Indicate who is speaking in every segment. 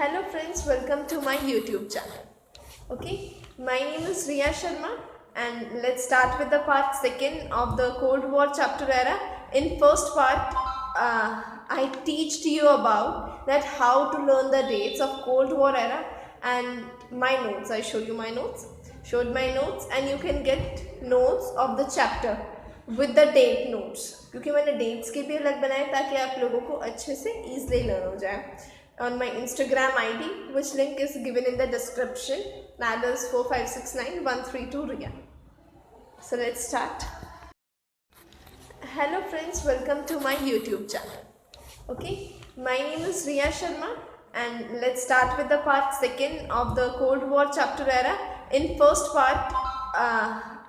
Speaker 1: Hello friends, welcome to my YouTube channel. Okay, my name is Riya Sharma and let's start with the part second of the Cold War chapter era. In first part, I teached you about that how to learn the dates of Cold War era and my notes. I showed you my notes, and you can get notes of the chapter with the date notes क्योंकि मैंने dates के भी अलग बनाए ताकि आप लोगों को अच्छे से easily learn हो जाए. On my Instagram ID, which link is given in the description. That is 4569132 Riya. So let's start. Hello friends, welcome to my YouTube channel. Okay, my name is Riya Sharma and let's start with the part second of the Cold War chapter era. In first part,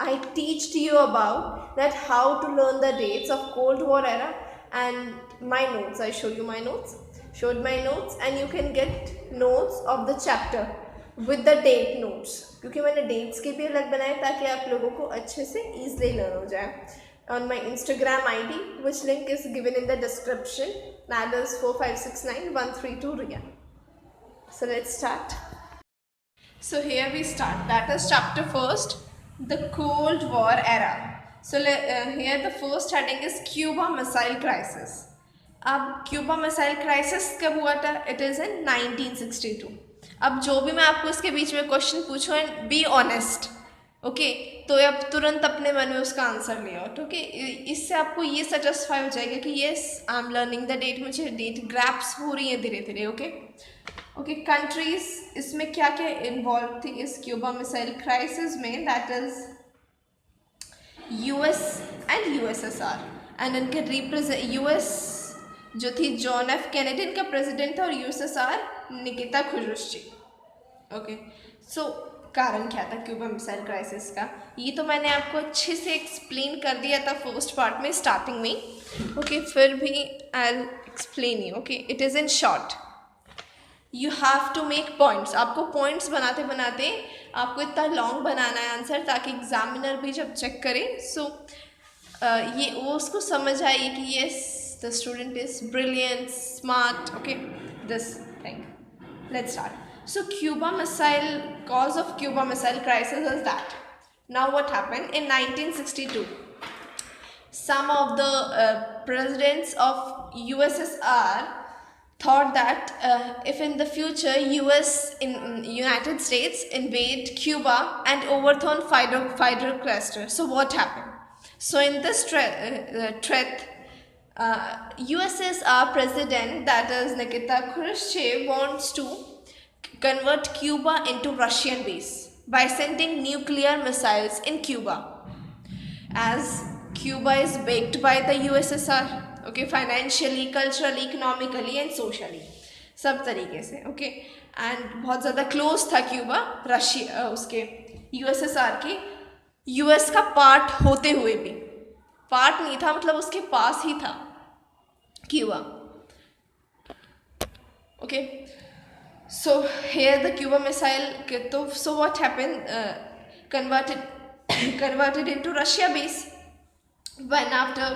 Speaker 1: I teached you about that how to learn the dates of Cold War era and my notes. I showed you my notes. And you can get notes of the chapter with the date notes क्योंकि मैंने dates के भी अलग बनाए ताकि आप लोगों को अच्छे से easily learn हो जाए. On my Instagram ID, which link is given in the description. That is 4569132 Riya. So let's start. So here we start. That is chapter first, the Cold War era. So here the first heading is Cuba Missile Crisis. अब Cuba missile crisis कब हुआ था? It is इन 1962. अब जो भी मैं आपको इसके बीच में क्वेश्चन पूछूँ एंड बी ऑनेस्ट, ओके, तो अब तुरंत अपने मन में उसका आंसर ले आओ. ओके, इससे आपको ये सेटिस्फाई हो जाएगा कि yes I am learning the date, मुझे डेट ग्रैप्स हो रही है धीरे धीरे. ओके, कंट्रीज इसमें क्या क्या इन्वॉल्व थी इस क्यूबा मिसाइल क्राइसिस में? That is US and USSR. And इनके रिप्रेजेंट यूएस जो थी जॉन एफ कैनेडी इनका प्रेसिडेंट था और यूएसएसआर निकिता खुरुश्चेव. ओके, सो कारण क्या था क्यूबा मिसाइल क्राइसिस का? ये तो मैंने आपको अच्छे से एक्सप्लेन कर दिया था फर्स्ट पार्ट में स्टार्टिंग में. ओके, फिर भी I will explain you. Okay, it is in short. You have to make points. आपको पॉइंट्स बनाते बनाते आपको इतना लॉन्ग बनाना है आंसर ताकि एग्जामिनर भी जब चेक करे सो ये वो उसको समझ आए कि yes the student is brilliant, smart. Okay, this thing. Let's start. So cause of Cuba Missile Crisis is that. Now what happened in 1962? Some of the presidents of USSR thought that if in the future United States invade Cuba and overthrow Fidel Castro, so what happened? So in this threat, USSR president, that is Nikita Khrushchev, wants to convert Cuba into Russian base by sending nuclear missiles in Cuba, as Cuba is backed by the USSR. Okay, financially, culturally, economically and socially, सब तरीके से. Okay, and बहुत ज़्यादा close था Cuba Russia उसके USSR के. US का part होते हुए भी पार्ट नहीं था, मतलब उसके पास ही था Cuba. Okay, so here the Cuba missile. तो so what happened, converted into Russia base. When after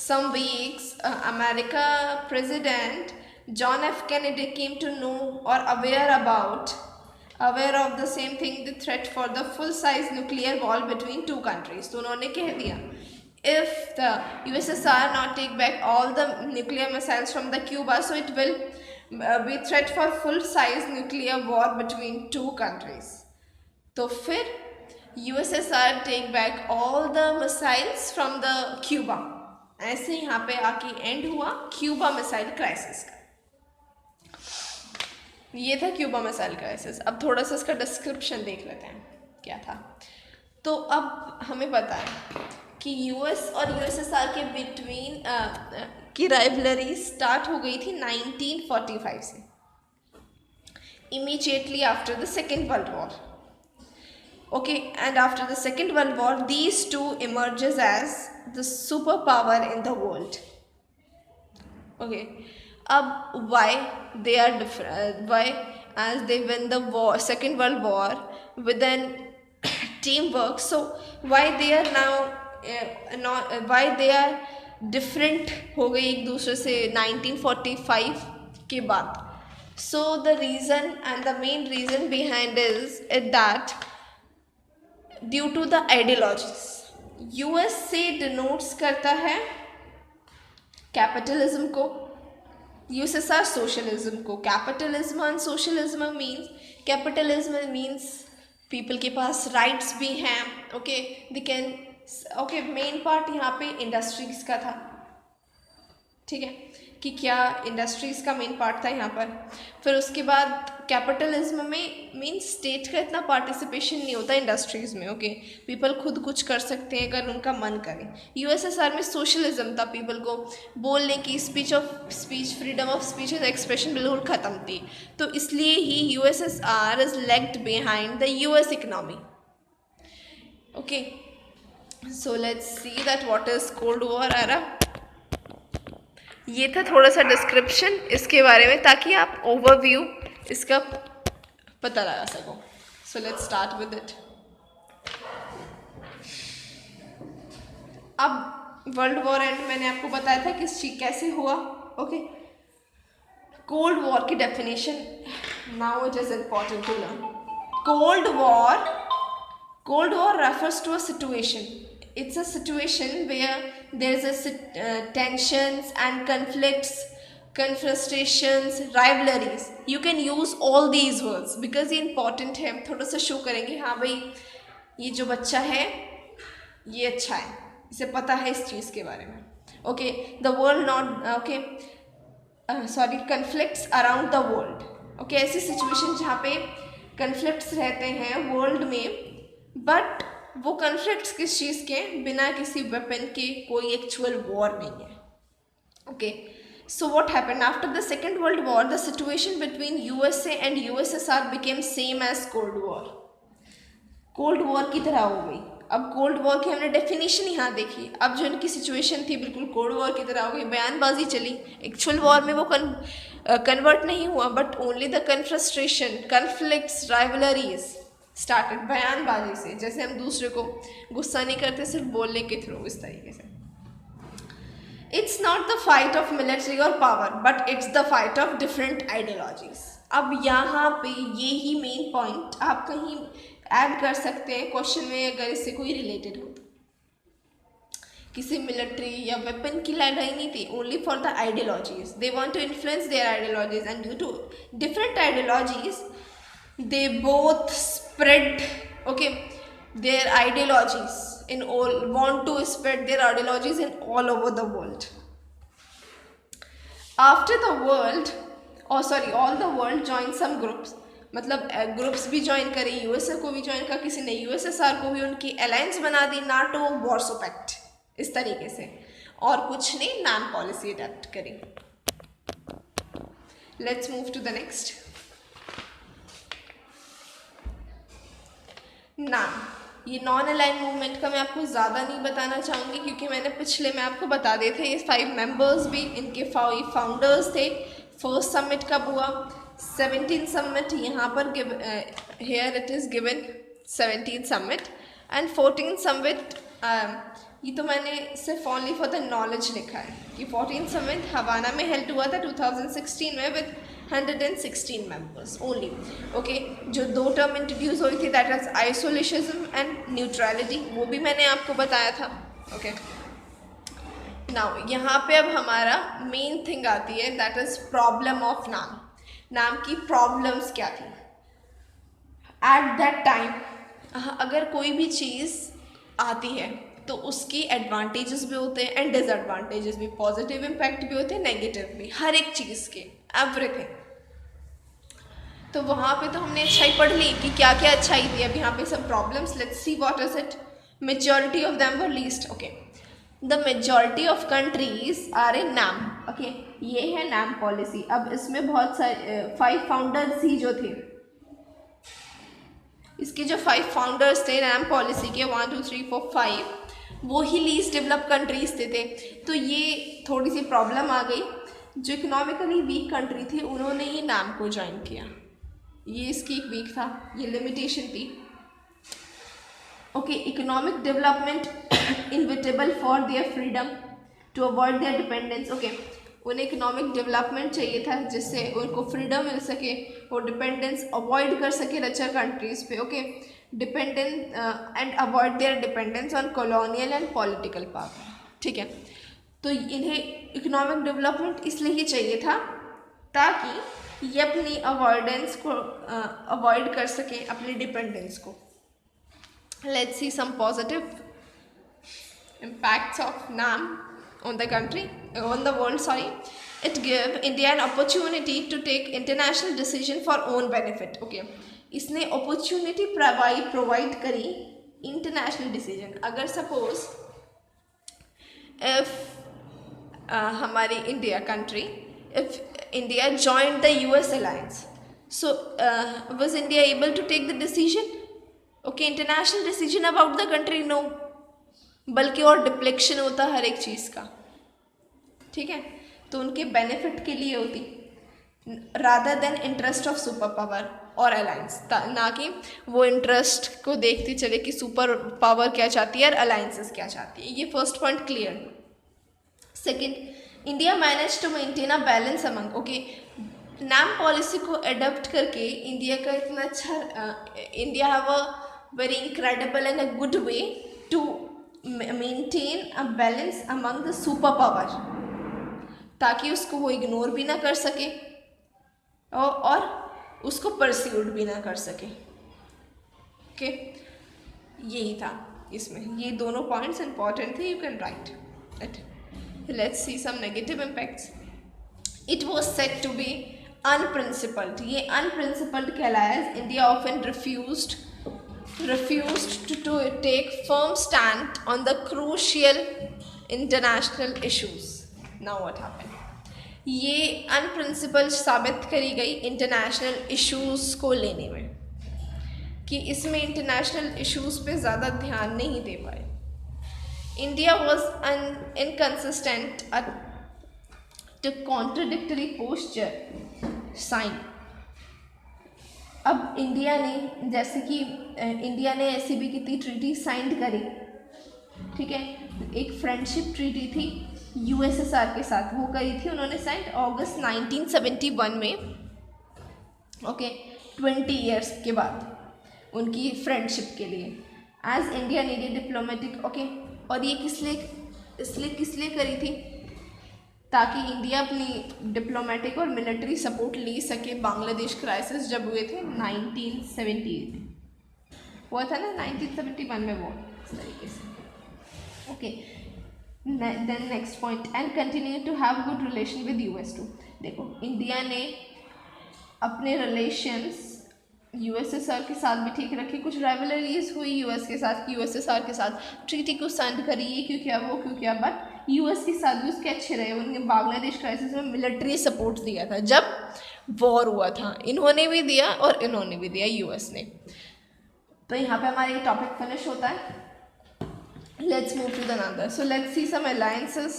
Speaker 1: some weeks, America President John F. Kennedy came to know or aware of the same thing, the threat for the full-size nuclear war between two countries. तो उन्होंने कह दिया if the USSR not take back all the nuclear missiles from the Cuba, so it will be threat for full-size nuclear war between two countries. तो फिर USSR take back all the missiles from the Cuba. ऐसे यहाँ पे आके and हुआ Cuba missile crisis का. ये था क्यूबा मिसाइल क्राइसिस. अब थोड़ा सा इसका डिस्क्रिप्शन देख लेते हैं क्या था. तो अब हमें पता है कि यूएस और यूएसएसआर के बिटवीन की राइवलरी स्टार्ट हो गई थी 1945 से, immediately after the second world war. Okay, and after the second world war these two emerges as the super power in the world. Okay, अब why they are different, why as they win the war second world war with an team work, so why they are now why they are different हो गई एक दूसरे से 1945 के बाद. So the reason and the main reason behind is that due to the ideologies US से denotes करता है कैपिटलिज्म को, यूएसएसआर सोशलिज्म को. Capitalism and socialism means, capitalism means people के पास राइट्स भी हैं. Okay they can, okay main part यहाँ पे इंडस्ट्रीज का था. ठीक है कि क्या इंडस्ट्रीज़ का मेन पार्ट था यहाँ पर. फिर उसके बाद कैपिटलिज्म में मीन्स स्टेट का इतना पार्टिसिपेशन नहीं होता इंडस्ट्रीज़ में. ओके पीपल खुद कुछ कर सकते हैं अगर उनका मन करे. यूएसएसआर में सोशलिज्म था, पीपल को बोलने की speech freedom of speech and expression बिल्कुल ख़त्म थी. तो इसलिए ही USSR is lagged behind the US economy. Okay so let's see that what is cold war era. ये था थोड़ा सा डिस्क्रिप्शन इसके बारे में ताकि आप ओवरव्यू इसका पता लगा सको. So let's start with it. अब वर्ल्ड वॉर एंड मैंने आपको बताया था कि कैसे हुआ. ओके कोल्ड वॉर की definition now it is important to learn. Cold war refers to a situation. It's a situation where there's tensions and conflicts, confrontations, rivalries. You can use all these words because ये important है. थोड़ा सा show करेंगे हाँ भाई ये जो बच्चा है ये अच्छा है, इसे पता है इस चीज़ के बारे में. Okay the world not okay sorry conflicts around the world. Okay ऐसी सिचुएशन जहाँ पे कन्फ्लिक्ट्स रहते हैं वर्ल्ड में, बट वो कन्फ्लिक्ट्स किस चीज़ के, बिना किसी वेपन के कोई एक्चुअल वॉर नहीं है. Okay so what happened after the second world war, the situation between USA and USSR became same as cold war. Cold war की तरह हो गई. अब कोल्ड वॉर की हमने डेफिनेशन यहाँ देखी. अब जो इनकी सिचुएशन थी बिल्कुल कोल्ड वॉर की तरह हो गई. बयानबाजी चली, एक्चुअल वॉर में वो कन्वर्ट नहीं हुआ, but only the confrontation, conflicts, rivalries started. बयानबाजी से, जैसे हम दूसरे को गुस्सा नहीं करते सिर्फ बोलने के थ्रू, इस तरीके से. It's not the fight of military और power but it's the fight of different ideologies. अब यहाँ पे ये ही मेन पॉइंट आप कहीं ऐड कर सकते हैं क्वेश्चन में अगर इससे कोई रिलेटेड हो. किसी मिलिट्री या वेपन की लड़ाई नहीं थी, only for the ideologies. They want to influence their ideologies and due to different ideologies they both spread their ideologies in all, want to spread their ideologies in all over the world. After the world all the world joined some groups, मतलब groups भी join करे, USA को भी join करा, किसी ने USSR को भी उनकी अलायंस बना दी, नाटो, वॉर्सो पैक्ट, इस तरीके से. और कुछ ने नाम पॉलिसी अडॉप्ट करी. Let's move to the next. NAM, ये नॉन अलाइन मूवमेंट का मैं आपको ज़्यादा नहीं बताना चाहूँगी क्योंकि मैंने पिछले में आपको बता दिए थे. ये 5 मेंबर्स भी इनके 5 फाउंडर्स थे. फर्स्ट समिट कब हुआ? 17 समिट. यहाँ पर here it is given 17 summit and 14 summit. ये तो मैंने सिर्फ ओनली फॉर द नॉलेज लिखा है कि 14 समिट हवाना में हेल्ड हुआ था 2016 में विद 116 मेंबर्स ओनली. ओके जो 2 टर्म इंट्रोड्यूस हुई थी दैट इज आइसोलेशनिज्म एंड न्यूट्रलिटी, वो भी मैंने आपको बताया था. ओके नाउ यहाँ पे अब हमारा मेन थिंग आती है दैट इज प्रॉब्लम ऑफ नाम. नाम की प्रॉब्लम्स क्या थी एट दैट टाइम. अगर कोई भी चीज़ आती है तो उसकी एडवांटेजेस भी होते हैं एंड डिसएडवांटेजेस भी, पॉजिटिव इम्पैक्ट भी होते हैं, नेगेटिव भी, हर एक चीज़ के, एवरीथिंग. तो वहाँ पे तो हमने अच्छाई पढ़ ली कि क्या क्या अच्छाई थी. अब यहाँ पे सब problems, let's see what is it. Majority of them were least. Okay the majority of countries are in NAM. Okay ये है नाम पॉलिसी. अब इसमें बहुत सारे 5 फाउंडर्स ही जो थे, इसके जो 5 फाउंडर्स थे नाम पॉलिसी के 1 2 3 4 5, वो ही लीस्ट डेवलप कंट्रीज थे. तो ये थोड़ी सी प्रॉब्लम आ गई. जो इकोनॉमिकली वीक कंट्री थी उन्होंने ही नाम को ज्वाइन किया. ये इसकी एक वीक था, ये लिमिटेशन थी. Okay economic development inevitable for their freedom to avoid their dependence. Okay उन्हें इकोनॉमिक डेवलपमेंट चाहिए था जिससे उनको फ्रीडम मिल सके, वो डिपेंडेंस अवॉइड कर सके रचर कंट्रीज़ पे, okay, dependence and avoid their dependence on colonial and political power, ठीक है। तो इन्हें इकोनॉमिक डेवलपमेंट इसलिए ही चाहिए था ताकि ये अपनी अवॉइडेंस को अवॉइड कर सकें, अपनी डिपेंडेंस को। Let's see some positive impacts of NAM on the country, on the world, sorry. It gave India an opportunity to take international decision for own benefit, okay. इसने opportunity provide करी international decision। अगर suppose if हमारी India country, if India joined the US alliance, so was India able to take the decision, okay, international decision about the country? No, बल्कि और deflection होता हर एक चीज़ का, ठीक है। तो उनके बेनिफिट के लिए होती, rather than interest of super power और अलायंस, ना कि वो इंटरेस्ट को देखती चले कि सुपर पावर क्या चाहती है और अलायंसेस क्या चाहती है। ये first point clear. Second, India manage to maintain a balance among, okay, NAM policy को एडप्ट करके इंडिया का इतना अच्छा, India have a very incredible and a good way to maintain a balance among the super power, ताकि उसको वो ignore भी ना कर सके और उसको परस्यूट भी ना कर सके, ओके। यही था इसमें, ये दोनों पॉइंट्स इंपॉर्टेंट थे, you can write it. Let's see some negative impacts. It was said to be unprincipled, ये अनप्रिंसिपल्ड कहलाया। India often refused to take firm stand on the crucial international issues. Now what happened? ये अनप्रिंसिपल साबित करी गई international issues को लेने में, कि इसमें इंटरनेशनल इश्यूज़ पे ज़्यादा ध्यान नहीं दे पाए। India was inconsistent to contradictory posture sign. अब इंडिया ने, जैसे कि इंडिया ने ऐसी भी कितनी ट्रीटी साइन करी, ठीक है। एक फ्रेंडशिप ट्रीटी थी यूएसएसआर के साथ, वो करी थी उन्होंने साइन अगस्त 1971 में, ओके, 20 ईयर्स के बाद उनकी फ्रेंडशिप के लिए, as India needed diplomatic, okay. और ये किस लिए करी थी? ताकि इंडिया अपनी डिप्लोमेटिक और मिलिट्री सपोर्ट ले सके। बांग्लादेश क्राइसिस जब हुए थे 1978 हुआ था ना, 1971 में वो इस तरीके से, okay. Then next point, and continue to have good relation with US too. देखो, इंडिया ने अपने रिलेशंस यूएसएसआर के साथ भी ठीक रखे। कुछ राइवलरीज हुई यूएस के साथ, यूएसएसआर के साथ ट्रीटी को साइन करी, ये क्यों किया वो क्यों किया, बट यूएस के साथ भी उसके अच्छे रहे। उन्होंने बांग्लादेश क्राइसिस में मिलिट्री सपोर्ट दिया था जब वॉर हुआ था, इन्होंने भी दिया और इन्होंने भी दिया, यूएस ने। तो यहाँ पे हमारा ये टॉपिक फिनिश होता है। Let's move to the another. So let's see some alliances.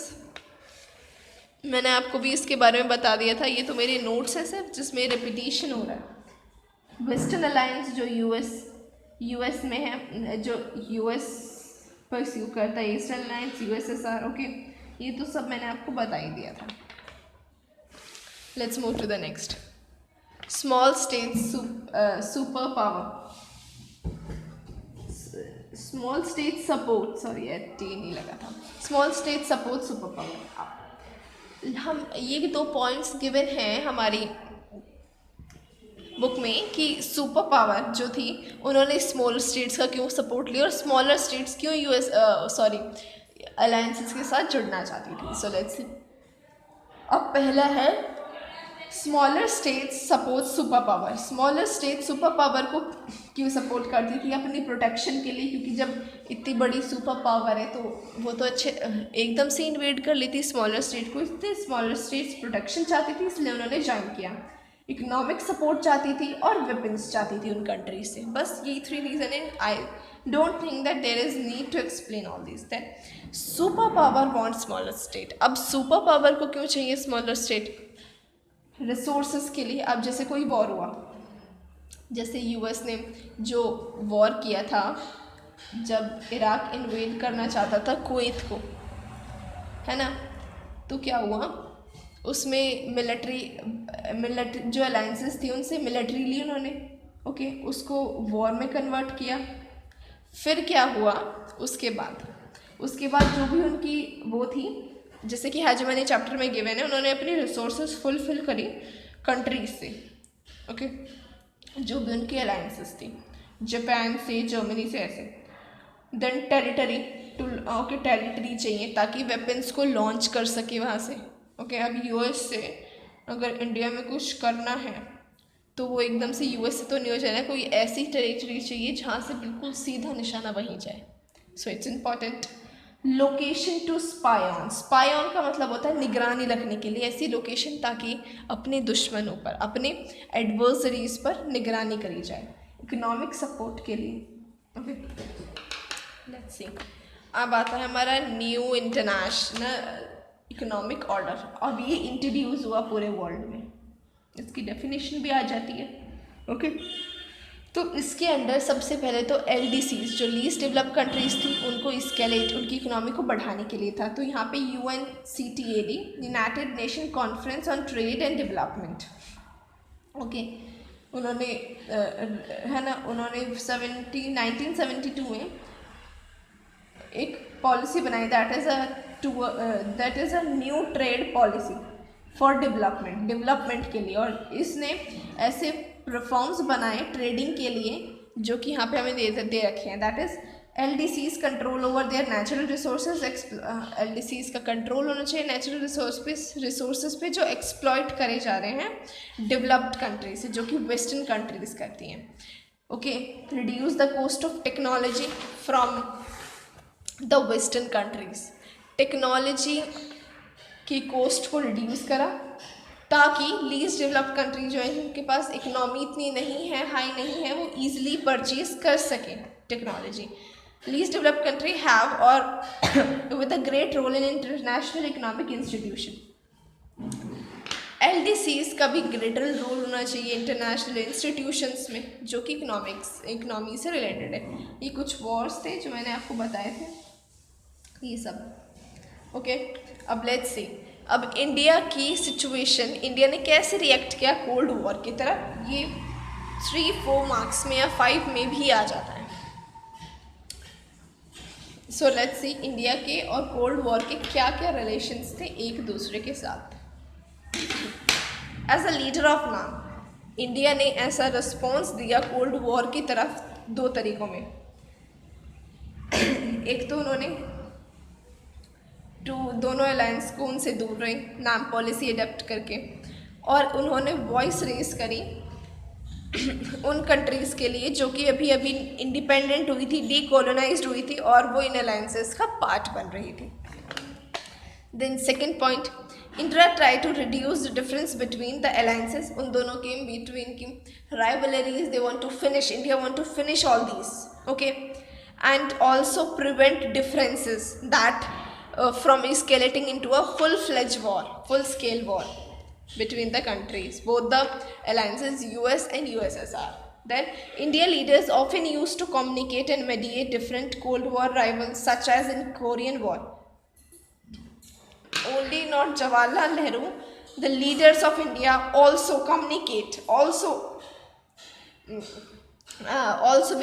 Speaker 1: मैंने आपको भी इसके बारे में बता दिया था, ये तो मेरे नोट्स हैं सिर्फ जिसमें रिपीटिशन हो रहा है। वेस्टर्न अलायंस जो यूएस में है, जो यूएस परस्यू करता है, ईस्टर्न अलायंस यूएसएसआर, ओके, ये तो सब मैंने आपको बता ही दिया था। Let's move to the next. Small states super power, small state support, sorry T नहीं लगा था, small state support super power. हम ये दो पॉइंट्स गिवन हैं हमारी बुक में कि सुपर पावर जो थी उन्होंने स्मॉल स्टेट्स का क्यों सपोर्ट लिया और स्मॉलर स्टेट्स क्यों अलायंसेस के साथ जुड़ना चाहती थी। सो लेट्स सी। अब पहला है smaller states support super power. Smaller state super power को क्यों सपोर्ट करती थी? अपनी प्रोटेक्शन के लिए, क्योंकि जब इतनी बड़ी सुपर पावर है तो वो तो अच्छे एकदम से इन्वेड कर लेती स्मॉलर स्टेट को, इसलिए स्मॉलर स्टेट्स प्रोटेक्शन चाहती थी, इसलिए उन्होंने ज्वाइन किया। इकोनॉमिक सपोर्ट चाहती थी और वेपन्स चाहती थी उन कंट्रीज से। बस यही 3 रीज़न है। I don't think that there is need to explain all this. That super power want smaller state. अब सुपर पावर को क्यों चाहिए स्मॉलर स्टेट? रिसोर्सेज के लिए। अब जैसे कोई वॉर हुआ, जैसे यूएस ने जो वॉर किया था जब इराक इन्वेड करना चाहता था कुवैत को, है ना, तो क्या हुआ, उसमें मिलिट्री जो अलायंसेस थी उनसे मिलिट्रीली उन्होंने उसको वॉर में कन्वर्ट किया। फिर क्या हुआ उसके बाद जो भी उनकी वो थी, जैसे कि हेजेमनी चैप्टर में गिवन है, उन्होंने अपनी रिसोर्सेज फुलफिल करी कंट्रीज से, जो भी उनकी अलायंसेस थी, जापान से, जर्मनी से, ऐसे। देन टेरिटरी चाहिए ताकि वेपन्स को लॉन्च कर सके वहाँ से। अब यूएस से अगर इंडिया में कुछ करना है तो वो एकदम से यूएस से तो नहीं हो जाना, कोई ऐसी टेरिटरी चाहिए जहाँ से बिल्कुल सीधा निशाना वहीं जाए। So it's important. Location to spy on का मतलब होता है निगरानी रखने के लिए, ऐसी लोकेशन ताकि अपने दुश्मनों पर, अपने एडवर्सरीज पर निगरानी करी जाए, इकोनॉमिक सपोर्ट के लिए। लेट्स सी, अब आता है हमारा न्यू इंटरनेशनल इकोनॉमिक ऑर्डर। अब ये इंट्रोड्यूस हुआ पूरे वर्ल्ड में, इसकी डेफिनेशन भी आ जाती है। तो इसके अंडर सबसे पहले तो LDCs जो लीस्ट डेवलप्ड कंट्रीज थी उनको स्केलेट, उनकी इकोनॉमी को बढ़ाने के लिए था। तो यहाँ पे UNCTAD, United nation conference on trade and development, उन्होंने उन्होंने 1972 में एक पॉलिसी बनाई, that is a new trade policy for development के लिए। और इसने ऐसे रिफॉर्म्स बनाए ट्रेडिंग के लिए जो कि यहाँ पे हमें दे रखे हैं। That is LDCs control over there natural resources. LDCs का कंट्रोल होना चाहिए नेचुरल रिसोर्सेज पे जो एक्सप्लॉइट करे जा रहे हैं डेवलप्ड कंट्री से, जो कि वेस्टर्न कंट्रीज करती हैं। Reduce the cost of technology from the western countries. Technology की कॉस्ट को रिड्यूस करा ताकि लीस्ट डेवलप्ड कंट्री जो है जिनके पास इकोनॉमी इतनी नहीं है, हाई नहीं है, वो ईजिली परचेज कर सकें technology. Least developed country have और with a great role in international economic institution. LDCs का भी ग्रेटर रोल होना चाहिए इंटरनेशनल इंस्टीट्यूशंस में जो कि इकोनॉमी से रिलेटेड है। ये कुछ वॉर्स थे जो मैंने आपको बताए थे, ये सब। अब लेट्स सी, अब इंडिया की सिचुएशन, इंडिया ने कैसे रिएक्ट किया कोल्ड वॉर की तरफ, ये 3-4 मार्क्स में या 5 में भी आ जाता है। सो लेट्स सी, इंडिया के और कोल्ड वॉर के क्या क्या रिलेशंस थे एक दूसरे के साथ। एज अ लीडर ऑफ नाम, इंडिया ने ऐसा रिस्पॉन्स दिया कोल्ड वॉर की तरफ 2 तरीक़ों में। एक तो उन्होंने दोनों अलायंस को उनसे दूर रही, नाम पॉलिसी अडेप्ट करके, और उन्होंने वॉइस रेस करी उन कंट्रीज़ के लिए जो कि अभी अभी इंडिपेंडेंट हुई थी, डीकोलोनाइज्ड हुई थी और वो इन अलायंसेस का पार्ट बन रही थी। Then second point, India try to reduce the difference between the alliances. उन दोनों के बिटवीन की rivalries they want to finish, India want to finish all these, and also prevent differences that from escalating into a full-scale war between the countries, both the alliances US and USSR. Then India leaders often used to communicate and mediate different Cold War rivals, such as in Korean War. Only not Jawaharlal Nehru, the leaders of India also communicate, also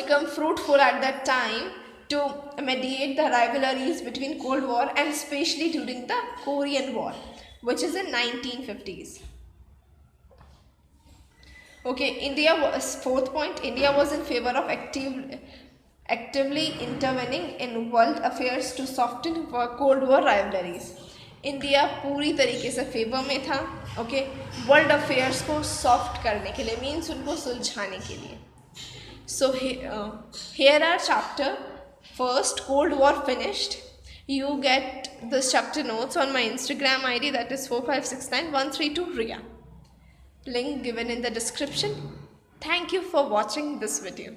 Speaker 1: become fruitful at that time to mediate the rivalries between Cold War and especially during the Korean War, which is in 1950s. India was, fourth point, India was in favor of actively intervening in world affairs to soften Cold War rivalries. India पूरी तरीके से favour में था, world affairs को soft करने के लिए, means उनको सुलझाने के लिए। सो here are chapter first, Cold War finished. You get this chapter notes on my Instagram ID, that is 4569132 Ria. Link given in the description. Thank you for watching this video.